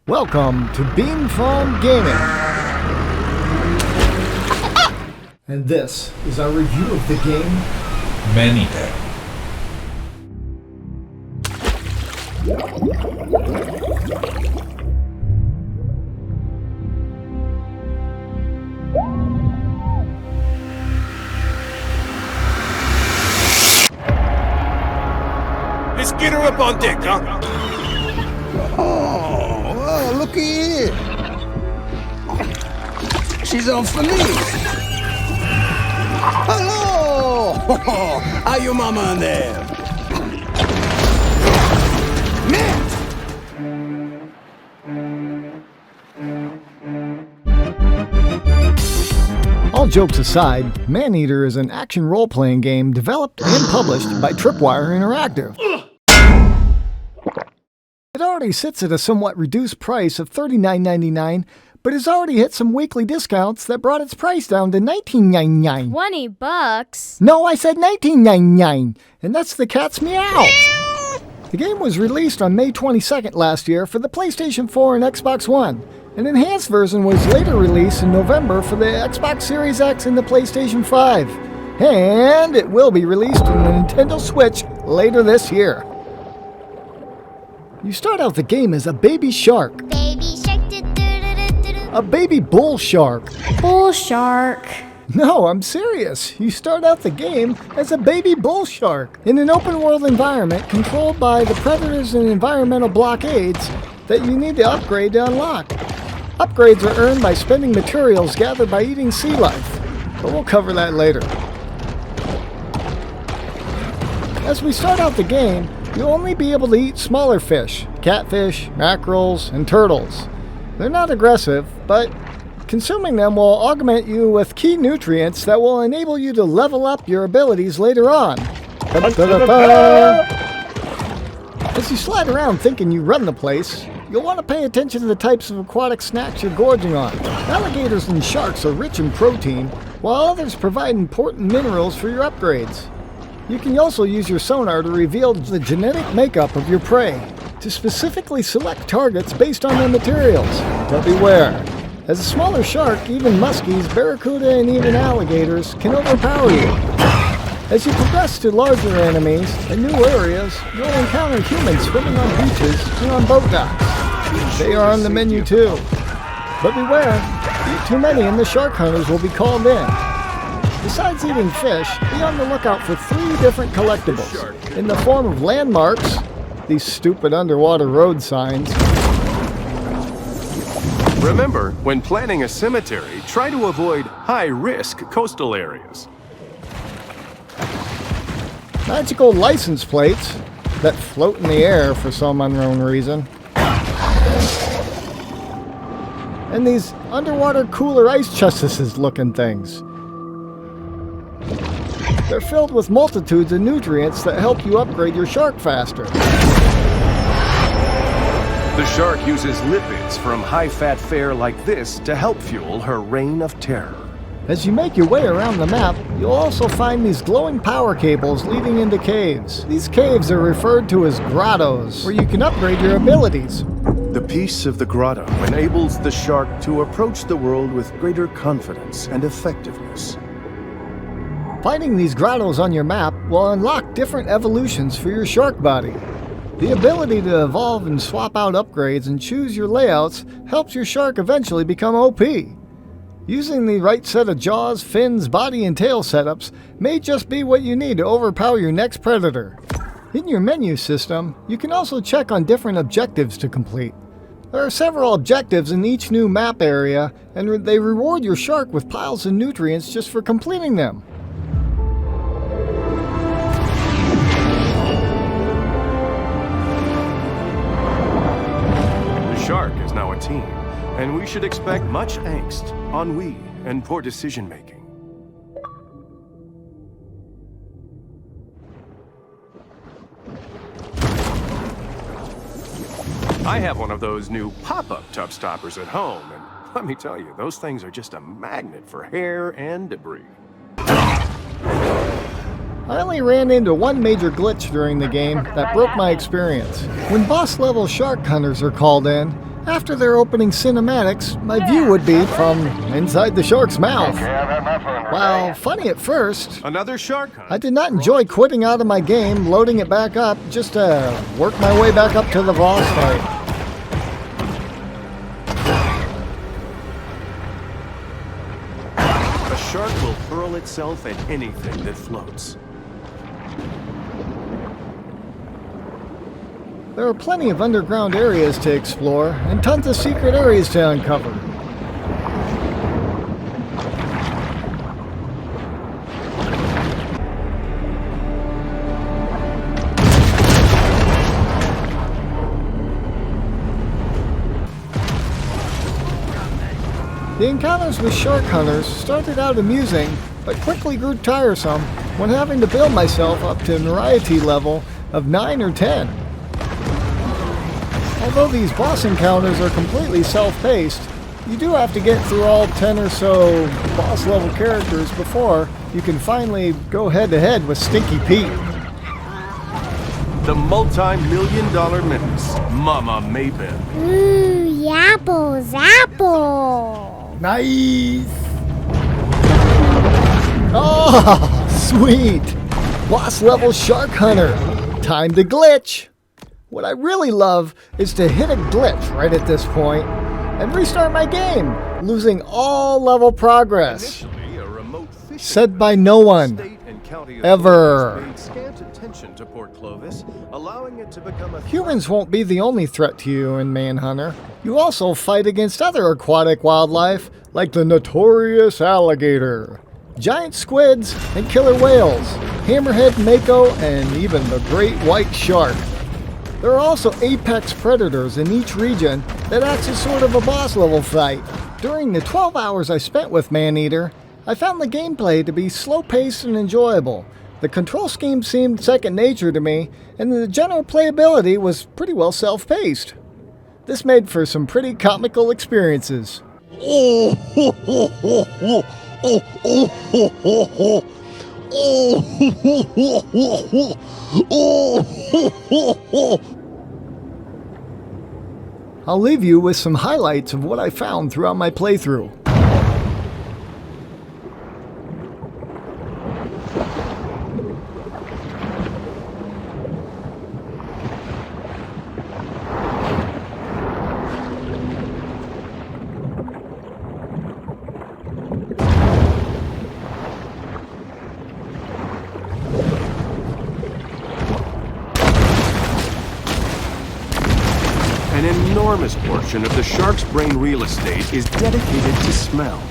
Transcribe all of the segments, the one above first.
Welcome to Beam Foam Gaming. And this is our review of the game Maneater. Let's get her up on deck, huh? Oh, looky here. She's on for me. Hello! How your mama in there? Man! All jokes aside, Maneater is an action role-playing game developed and published by Tripwire Interactive. It already sits at a somewhat reduced price of $39.99, but has already hit some weekly discounts that brought its price down to $19.99. $20? No, I said $19.99, and that's the cat's meow. The game was released on May 22nd last year for the PlayStation 4 and Xbox One. An enhanced version was later released in November for the Xbox Series X and the PlayStation 5. And it will be released on the Nintendo Switch later this year. You start out the game as a baby shark. Baby shark, do-do-do-do-do. A baby bull shark. Bull shark. No, I'm serious. You start out the game as a baby bull shark in an open world environment controlled by the predators and environmental blockades that you need to upgrade to unlock. Upgrades are earned by spending materials gathered by eating sea life, but we'll cover that later. As we start out the game, you'll only be able to eat smaller fish, catfish, mackerels, and turtles. They're not aggressive, but consuming them will augment you with key nutrients that will enable you to level up your abilities later on. As you slide around thinking you run the place, you'll want to pay attention to the types of aquatic snacks you're gorging on. Alligators and sharks are rich in protein, while others provide important minerals for your upgrades. You can also use your sonar to reveal the genetic makeup of your prey, to specifically select targets based on their materials. But beware, as a smaller shark, even muskies, barracuda, and even alligators can overpower you. As you progress to larger enemies and new areas, you'll encounter humans swimming on beaches and on boat docks. They are on the menu too. But beware, eat too many and the shark hunters will be called in. Besides eating fish, be on the lookout for 3 different collectibles in the form of landmarks, these stupid underwater road signs. Remember, when planning a cemetery, try to avoid high-risk coastal areas. Magical license plates that float in the air for some unknown reason. And these underwater cooler ice justices looking things. They're filled with multitudes of nutrients that help you upgrade your shark faster. The shark uses lipids from high-fat fare like this to help fuel her reign of terror. As you make your way around the map, you'll also find these glowing power cables leading into caves. These caves are referred to as grottos, where you can upgrade your abilities. The peace of the grotto enables the shark to approach the world with greater confidence and effectiveness. Finding these grottos on your map will unlock different evolutions for your shark body. The ability to evolve and swap out upgrades and choose your layouts helps your shark eventually become OP. Using the right set of jaws, fins, body, and tail setups may just be what you need to overpower your next predator. In your menu system, you can also check on different objectives to complete. There are several objectives in each new map area, and they reward your shark with piles of nutrients just for completing them. The shark is now a team, and we should expect much angst, ennui, and poor decision-making. I have one of those new pop-up tub stoppers at home, and let me tell you, those things are just a magnet for hair and debris. I only ran into one major glitch during the game that broke my experience. When boss-level shark hunters are called in, After their opening cinematics, my view would be from inside the shark's mouth. While funny at first, Another shark hunt. I did not enjoy quitting out of my game, loading it back up, just to work my way back up to the boss fight. A shark will hurl itself at anything that floats. There are plenty of underground areas to explore, and tons of secret areas to uncover. The encounters with shark hunters started out amusing, but quickly grew tiresome when having to build myself up to a variety level of 9 or 10. Although these boss encounters are completely self-paced, you do have to get through all 10 or so boss level characters before you can finally go head-to-head with Stinky Pete. The multi-million-dollar menace, Mama Maybeth. Ooh, yapple zapple. Nice! Oh, sweet! Boss level shark hunter. Time to glitch. What I really love is to hit a glitch right at this point and restart my game, losing all level progress. Initially, a remote fishing Said by no one. state and county Ever. authorities paid scant attention to Port Clovis, allowing it to become a Humans won't be the only threat to you in Manhunter. You also fight against other aquatic wildlife, like the notorious alligator, giant squids and killer whales, hammerhead mako, and even the great white shark. There are also apex predators in each region that acts as sort of a boss level fight. During the 12 hours I spent with Maneater, I found the gameplay to be slow-paced and enjoyable. The control scheme seemed second nature to me, and the general playability was pretty well self-paced. This made for some pretty comical experiences. I'll leave you with some highlights of what I found throughout my playthrough. An enormous portion of the shark's brain real estate is dedicated to smell.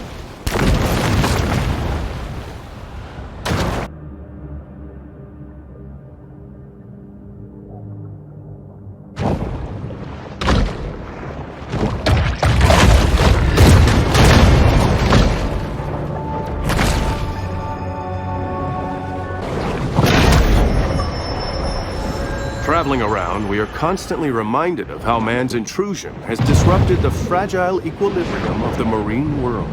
Traveling around, we are constantly reminded of how man's intrusion has disrupted the fragile equilibrium of the marine world.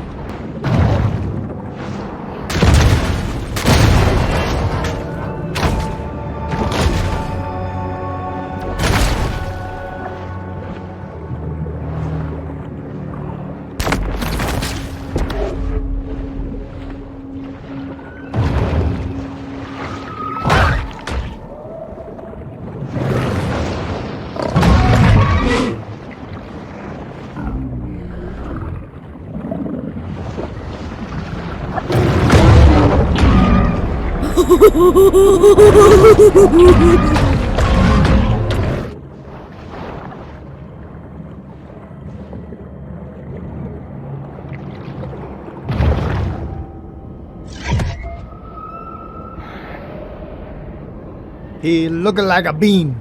He looking like a bean.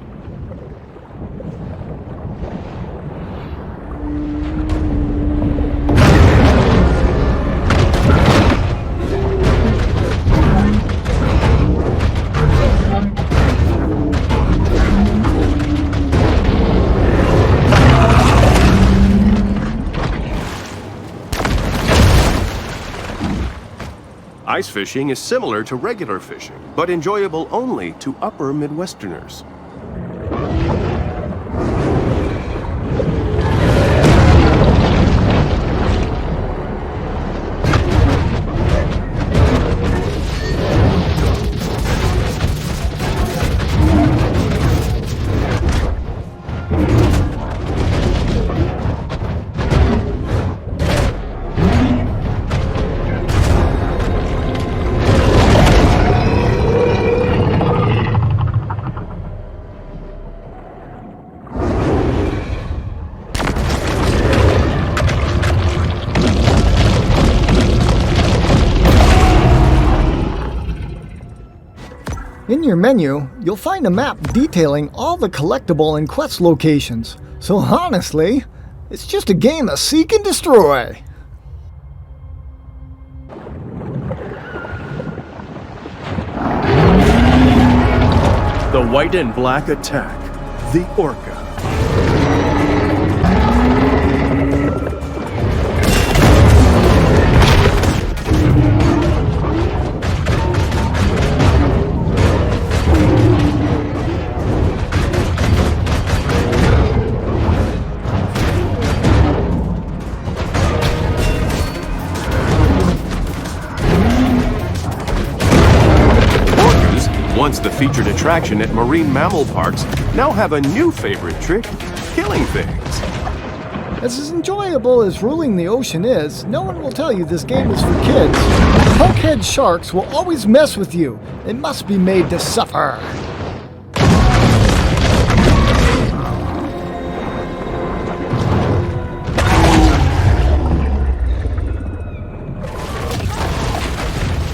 Ice fishing is similar to regular fishing, but enjoyable only to upper Midwesterners. In your menu, you'll find a map detailing all the collectible and quest locations. So honestly, it's just a game of seek and destroy. The white and black attack. The Orca. Once the featured attraction at marine mammal parks, now have a new favorite trick, killing things. As enjoyable as ruling the ocean is, no one will tell you this game is for kids. Punkhead sharks will always mess with you. They must be made to suffer.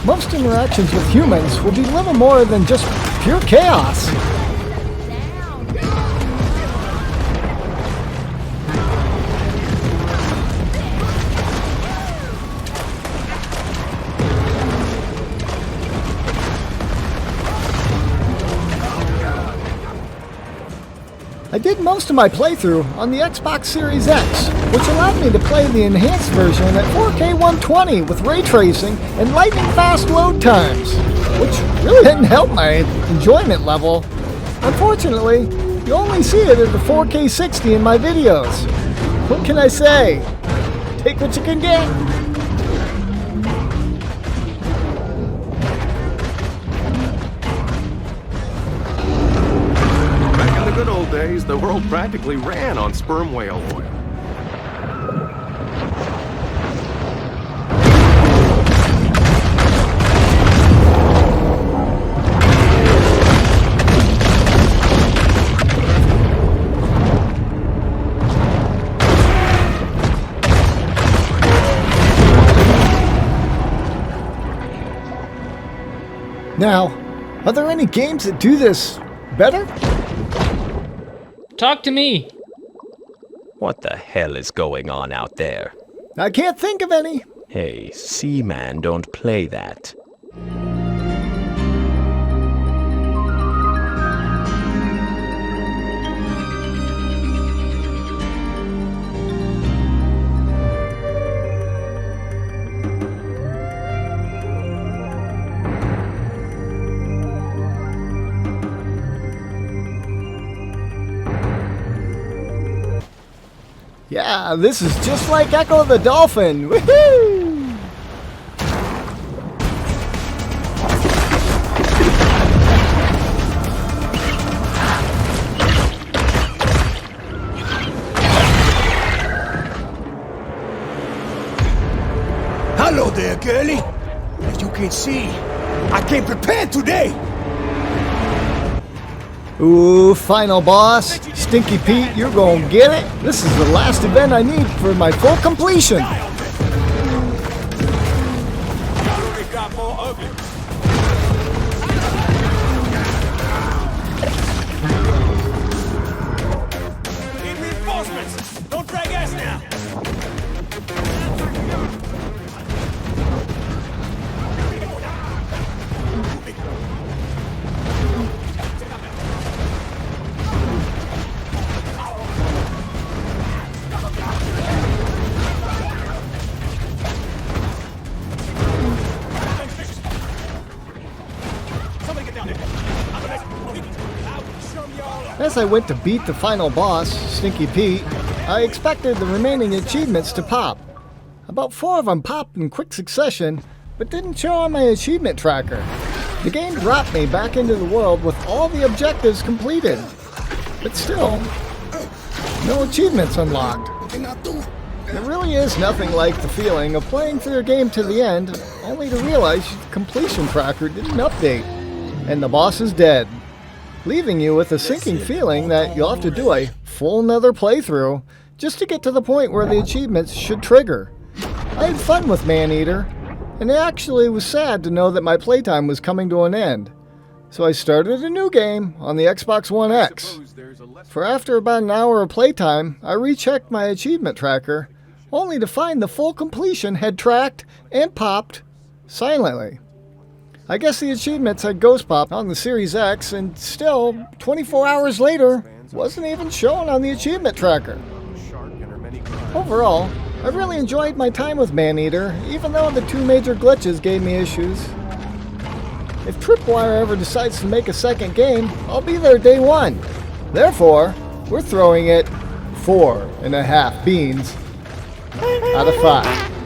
Most interactions with humans will be little more than just pure chaos. I did most of my playthrough on the Xbox Series X, which allowed me to play the enhanced version at 4K 120 with ray tracing and lightning fast load times, which really didn't help my enjoyment level. Unfortunately, you only see it at the 4K 60 in my videos. What can I say? Take what you can get. Good old days, the world practically ran on sperm whale oil. Now, are there any games that do this better? Talk to me. What the hell is going on out there? I can't think of any. Hey, Seaman, don't play that. Yeah, this is just like Echo the Dolphin. Woohoo! Hello there, girlie. As you can see, I came prepared today. Ooh, final boss. Stinky Pete, you're gonna get it. This is the last event I need for my full completion. Need reinforcements. Don't drag ass now. As I went to beat the final boss, Stinky Pete, I expected the remaining achievements to pop. About 4 of them popped in quick succession, but didn't show on my achievement tracker. The game dropped me back into the world with all the objectives completed. But still, no achievements unlocked. There really is nothing like the feeling of playing through a game to the end, only to realize the completion tracker didn't update, and the boss is dead, leaving you with a sinking feeling that you'll have to do a full another playthrough just to get to the point where the achievements should trigger. I had fun with Maneater, and it actually was sad to know that my playtime was coming to an end. So I started a new game on the Xbox One X. For after about an hour of playtime, I rechecked my achievement tracker, only to find the full completion had tracked and popped silently. I guess the achievements had ghost popped on the Series X, and still, 24 hours later, wasn't even shown on the achievement tracker. Overall, I really enjoyed my time with Maneater, even though the 2 major glitches gave me issues. If Tripwire ever decides to make a second game, I'll be there day 1. Therefore, we're throwing it 4.5 beans out of 5.